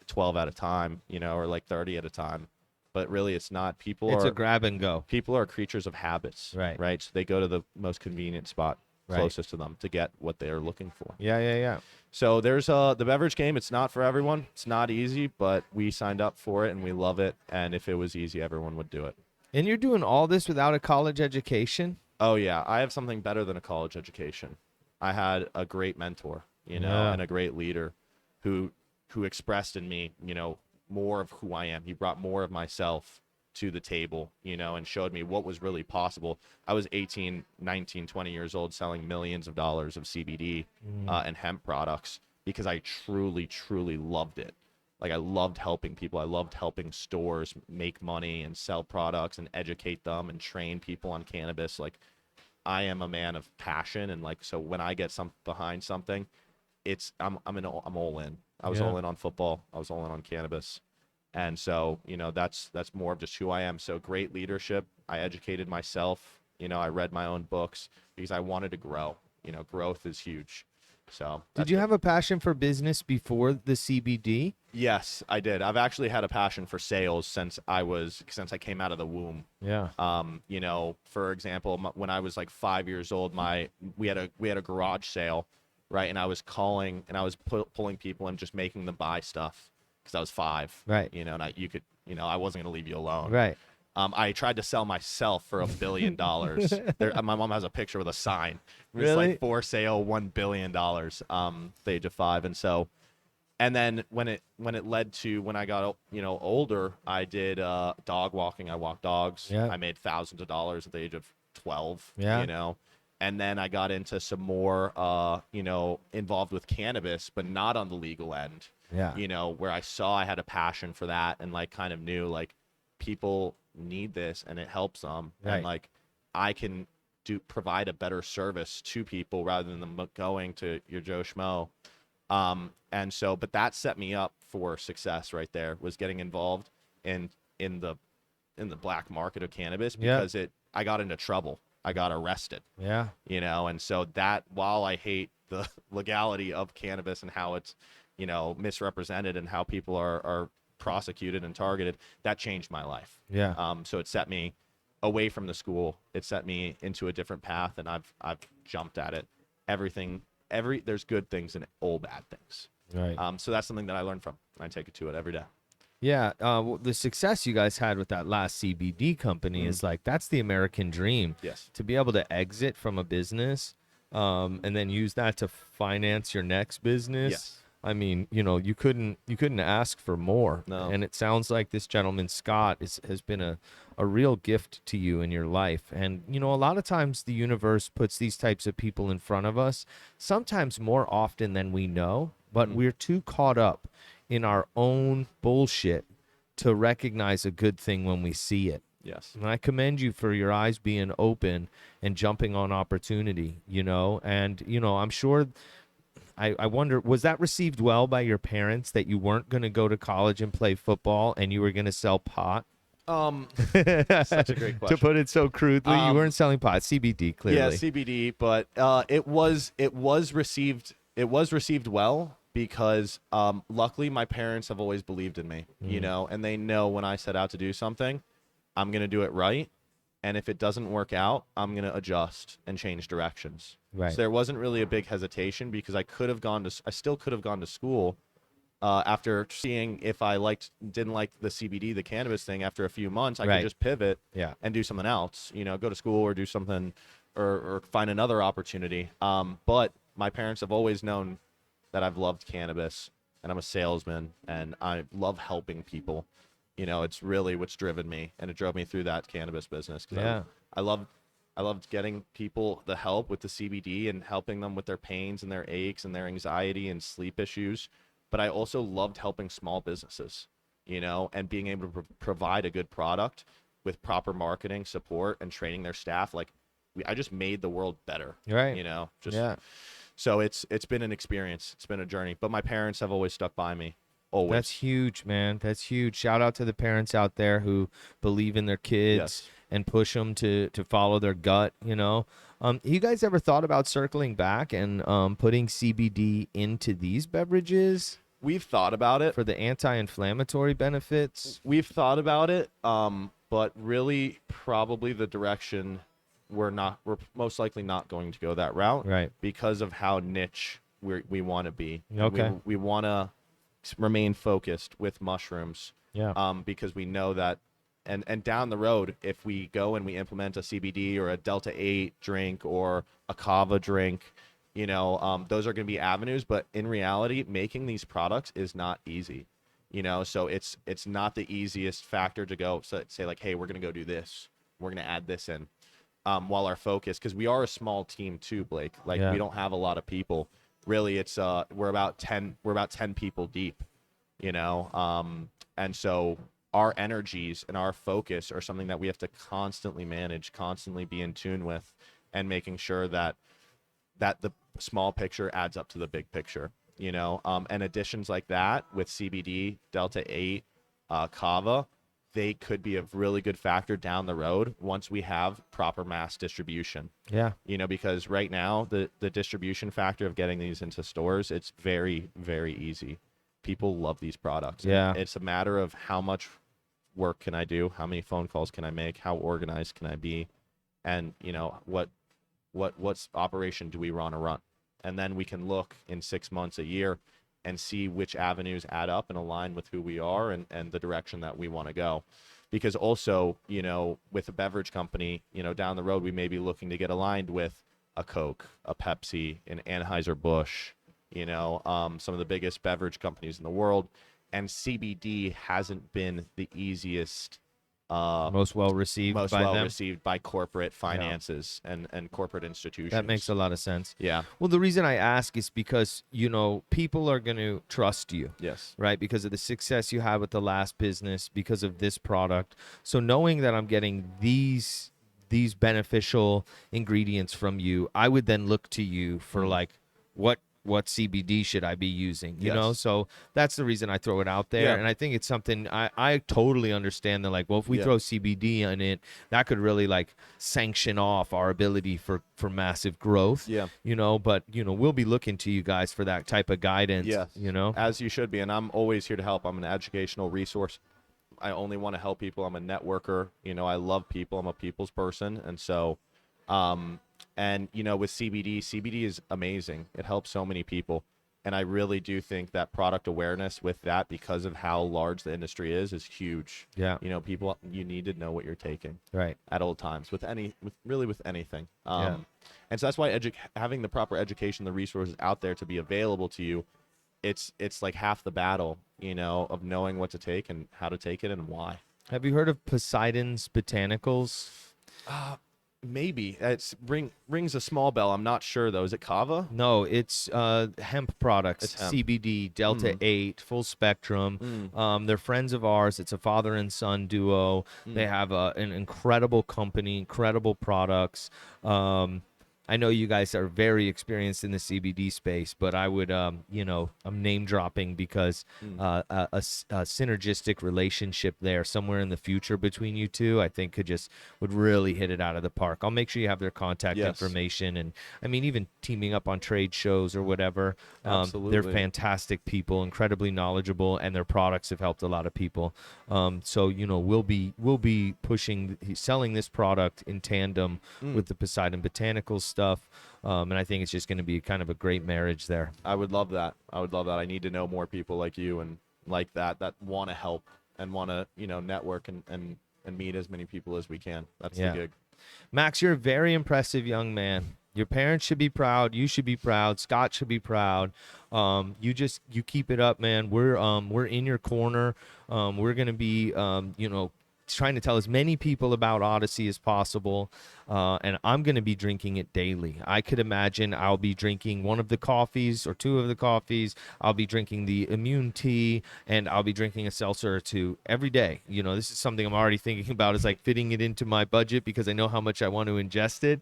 12 at a time, or 30 at a time. But really it's not. It's a grab and go. People are creatures of habits, right? So they go to the most convenient spot closest to them to get what they're looking for. Yeah. So there's the beverage game. It's not for everyone. It's not easy, but we signed up for it and we love it. And if it was easy, everyone would do it. And you're doing all this without a college education? Oh yeah, I have something better than a college education. I had a great mentor, and a great leader who expressed in me, more of who I am. He brought more of myself to the table, and showed me what was really possible. I was 18, 19, 20 years old selling millions of dollars of CBD and hemp products because I truly, truly loved it. I loved helping people. I loved helping stores make money and sell products and educate them and train people on cannabis. I am a man of passion, and so when I get behind something, I'm all in. I was Yeah. all in on football. I was all in on cannabis. And so, that's more of just who I am. So great leadership. I educated myself. I read my own books because I wanted to grow. Growth is huge. So Did you have a passion for business before the CBD? Yes, I did. I've actually had a passion for sales since I came out of the womb. Yeah. For example, when I was like 5 years old, we had a garage sale, right? And I was calling and I was pulling people and just making them buy stuff because I was 5. Right. And I wasn't gonna leave you alone. Right. I tried to sell myself for $1 billion. My mom has a picture with a sign. It was Really? like for sale, $1 billion. The age of 5, and so. And then when it led to when I got older, I did dog walking. I walked dogs. Yeah. I made thousands of dollars at the age of 12. Yeah. And then I got into some more involved with cannabis, but not on the legal end. Yeah. Where I saw I had a passion for that and like kind of knew like people need this and it helps them, Right. and like I can provide a better service to people rather than them going to your Joe Schmo. And so, but that set me up for success right there, was getting involved in the black market of cannabis, because I got into trouble. I got arrested. Yeah. And so that, while I hate the legality of cannabis and how it's, misrepresented and how people are prosecuted and targeted, that changed my life. Yeah. So it set me away from the school. It set me into a different path, and I've jumped at it. There's good things and all bad things. Right. So that's something that I learned from. I take it to it every day. Yeah, the success you guys had with that last CBD company is like, that's the American dream. Yes. To be able to exit from a business, and then use that to finance your next business. Yes. I mean, you couldn't ask for more. No. And it sounds like this gentleman, Scott, has been a real gift to you in your life. And, a lot of times the universe puts these types of people in front of us, sometimes more often than we know, but we're too caught up in our own bullshit to recognize a good thing when we see it. Yes. And I commend you for your eyes being open and jumping on opportunity, and, I'm sure, I wonder, was that received well by your parents, that you weren't going to go to college and play football and you were going to sell pot? Such a great question. To put it so crudely, you weren't selling pot, CBD, clearly. Yeah, CBD, but it was received well, because luckily my parents have always believed in me, and they know when I set out to do something, I'm going to do it right. And if it doesn't work out, I'm going to adjust and change directions. Right. So there wasn't really a big hesitation, because I still could have gone to school after seeing if I didn't like the CBD, the cannabis thing. After a few months, I Right. could just pivot Yeah. and do something else, go to school or do something, or find another opportunity. But my parents have always known that I've loved cannabis, and I'm a salesman, and I love helping people. It's really what's driven me, and it drove me through that cannabis business. 'Cause Yeah. I loved getting people the help with the CBD and helping them with their pains and their aches and their anxiety and sleep issues. But I also loved helping small businesses, and being able to provide a good product with proper marketing support and training their staff. I just made the world better. Right. Yeah. So it's been an experience. It's been a journey. But my parents have always stuck by me. Always. That's huge, man. That's huge. Shout out to the parents out there who believe in their kids. Yes. And push them to follow their gut, You guys ever thought about circling back and putting CBD into these beverages We've thought about it. for the anti-inflammatory benefits? We've thought about it, but really probably the direction we're most likely not going to go that route. Right. Because of how niche we want to be. Okay. We want to remain focused with mushrooms. Yeah. Because we know that, and down the road, if we go and we implement a CBD or a Delta 8 drink or a Kava drink, those are going to be avenues. But in reality, making these products is not easy, so it's not the easiest factor to go say like, hey, we're going to go do this. We're going to add this in. While our focus, because we are a small team too, Blake, we don't have a lot of people. Really, it's we're about 10 people deep, and so our energies and our focus are something that we have to constantly manage, constantly be in tune with, and making sure that small picture adds up to the big picture, you know. And additions like that with CBD, Delta 8, Kava, they could be a really good factor down the road once we have proper mass distribution. Yeah. You know, because right now the distribution factor of getting these into stores, it's very, very easy. People love these products. Yeah. It's a matter of how much work can I do, how many phone calls can I make, how organized can I be, and you know what's operation do we want to run, and then we can look in 6 months, a year, and see which avenues add up and align with who we are and the direction that we want to go. Because also, you know, with a beverage company, you know, down the road we may be looking to get aligned with a Coke, a Pepsi, an Anheuser-Busch, you know, some of the biggest beverage companies in the world. And CBD hasn't been the easiest, Most well received by them. received by corporate finances and corporate institutions. That makes a lot of sense. Yeah. Well, the reason I ask is because, you know, people are going to trust you. Yes. Right? Because of the success you had with the last business, because of this product. So knowing that I'm getting these beneficial ingredients from you, I would then look to you for like, what CBD should I be using, you know? So that's the reason I throw it out there. Yeah. And I think it's something I totally understand that, like, well, if we throw CBD in it, that could really like sanction off our ability for massive growth, you know, but, you know, we'll be looking to you guys for that type of guidance, you know? As you should be. And I'm always here to help. I'm an educational resource. I only want to help people. I'm a networker. You know, I love people. I'm a people's person. And so, and, you know, with CBD is amazing. It helps so many people. And I really do think that product awareness with that, because of how large the industry is huge. Yeah. You know, people, you need to know what you're taking. Right. At all times with anything. And so that's why having the proper education, the resources out there to be available to you, it's like half the battle, you know, of knowing what to take and how to take it and why. Have you heard of Poseidon's Botanicals? Maybe. Rings a small bell. I'm not sure, though. Is it kava? No, it's hemp products. It's hemp. CBD, Delta 8, full spectrum. They're friends of ours. It's a father and son duo. They have an incredible company, incredible products. I know you guys are very experienced in the CBD space, but I would, you know, I'm name dropping because a synergistic relationship there somewhere in the future between you two, I think would really hit it out of the park. I'll make sure you have their contact information. And I mean, even teaming up on trade shows or whatever. Absolutely. They're fantastic people, incredibly knowledgeable, and their products have helped a lot of people. So, you know, we'll be selling this product in tandem with the Poseidon Botanicals stuff, and I think it's just going to be kind of a great marriage there. I would love that. I need to know more people like you and like that want to help and want to, you know, network and meet as many people as we can. That's the gig. Max, you're a very impressive young man. Your parents should be proud. You should be proud. Scott should be proud. You keep it up, man. We're in your corner. We're going to be, you know, trying to tell as many people about Odyssey as possible, and I'm going to be drinking it daily. I could imagine I'll be drinking one of the coffees or two of the coffees. I'll be drinking the immune tea, and I'll be drinking a seltzer or two every day. You know, this is something I'm already thinking about, is like fitting it into my budget because I know how much I want to ingest it.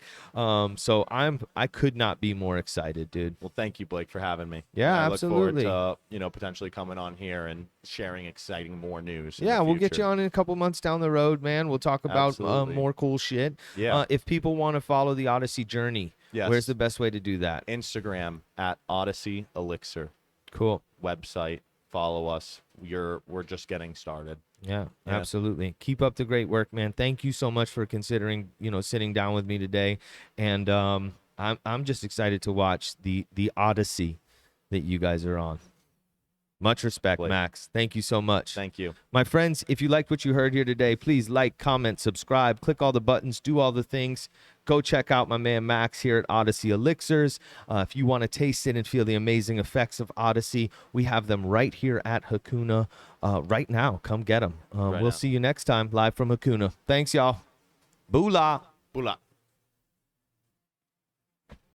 So I could not be more excited, dude. Well, thank you, Blake, for having me. Yeah, absolutely. I look forward to, you know, potentially coming on here and sharing exciting more news. Yeah, we'll get you on in a couple months down the road, man. We'll talk about more cool shit. Yeah. If people want to follow the Odyssey journey, where's the best way to do that? Instagram at Odyssey Elixir. Cool. Website. Follow us. We're just getting started. Yeah, absolutely. Keep up the great work, man. Thank you so much for considering, you know, sitting down with me today. And I'm just excited to watch the Odyssey that you guys are on. Much respect, Blake. Max. Thank you so much. Thank you. My friends, if you liked what you heard here today, please like, comment, subscribe, click all the buttons, do all the things. Go check out my man Max here at Odyssey Elixirs. If you want to taste it and feel the amazing effects of Odyssey, we have them right here at Hakuna right now. Come get them. We'll see you next time live from Hakuna. Thanks, y'all. Boola. Boola.